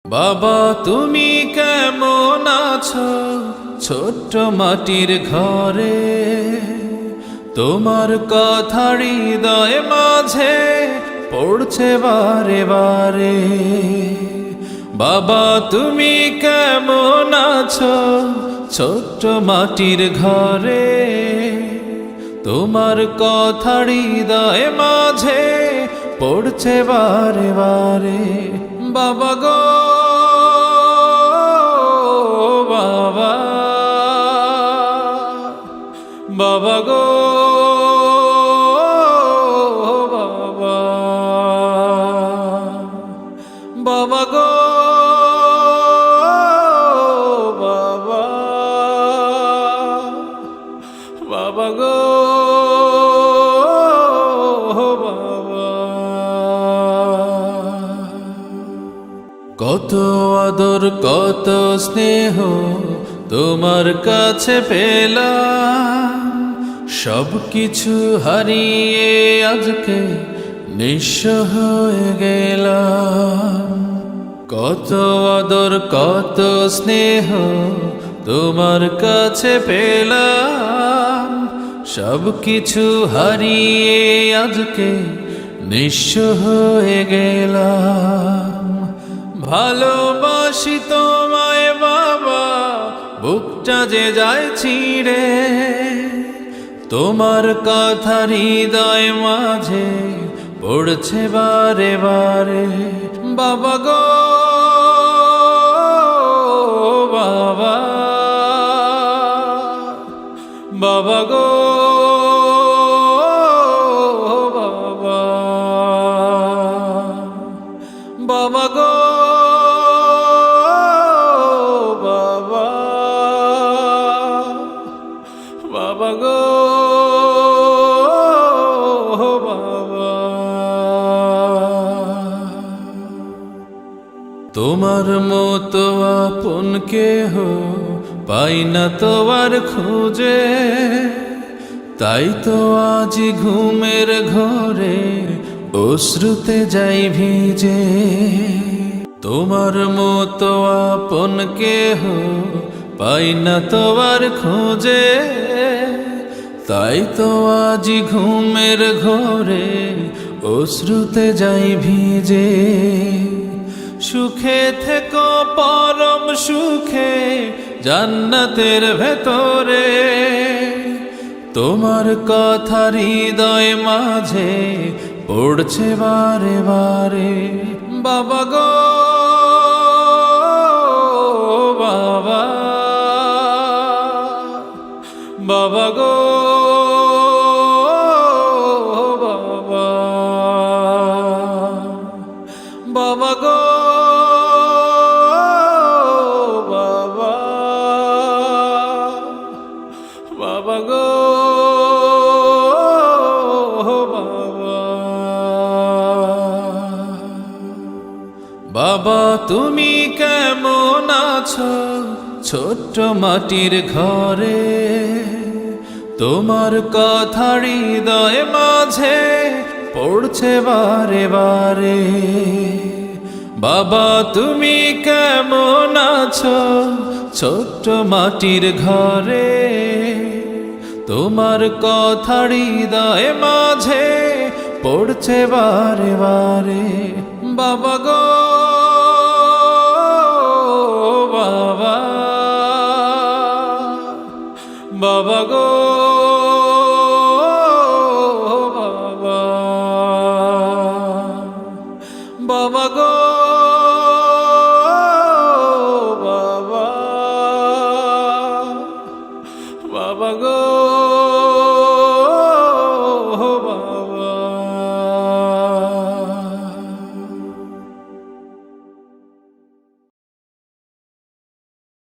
বাবা তুমি কেমন আছো ছোট্ট মাটির ঘরে, তোমার কথা হৃদয় মাঝে পড়ছে বারে বারে। বাবা তুমি কেমন আছো ছোট্ট মাটির ঘরে, তোমার কথা হৃদয় মাঝে পড়ছে বারে বারে। বাবা গো বাবা, বাবা গো বাবা, বাবা গো বাবা, বাবা গো বাবা। কত আদর কত স্নেহ তোমার কাছে পেলাম, সব কিছু হারিয়ে আজকে নিঃস্ব হয়ে গেলাম। কত আদর কত স্নেহ তোমার কাছে পেলাম, সব কিছু হারিয়ে আজকে নিঃস্ব হয়ে গেলাম। ভালোবাসি তোমায় বাবা, বুকটা যে যায় ছিঁড়ে, তোমার কথা হৃদয় মাঝে পড়ছে বারে বারে। বাবা গো বাবা, বাবা গো বাবা, বাবা গো বাবা, বাবা গো বাবা। তোমার মতো আপন কেহ পাই না তো আর খুঁজে, তাই তো আজ ঘুমের ঘরে অশ্রুতে যাই ভিজে। তোমার মতো আপন কেহ পাই না তো আর খুঁজে, তাই তো আজ ঘুমের ঘরে অশ্রুতে যাই ভিজে। সুখে থেকো পরম সুখে জান্নাতের ভেতরে, তোমার কথা হৃদয় মাঝে পড়ছে বারে বারে। বাবা গো বাবা, বাবা গো বাবা, বাবা গো বাবা, বাবা গো বাবা। বাবা তুমি কেমন আছো ছোট্ট মাটির ঘরে, তোমার কথা হৃদয় মাঝে পড়ছে বারে বারে। বাবা তুমি কেমন আছো ছোট্ট মাটির ঘরে, তোমার কথা হৃদয় মাঝে পড়ছে বারে বারে। বাবা গো বাবা, বাবা গো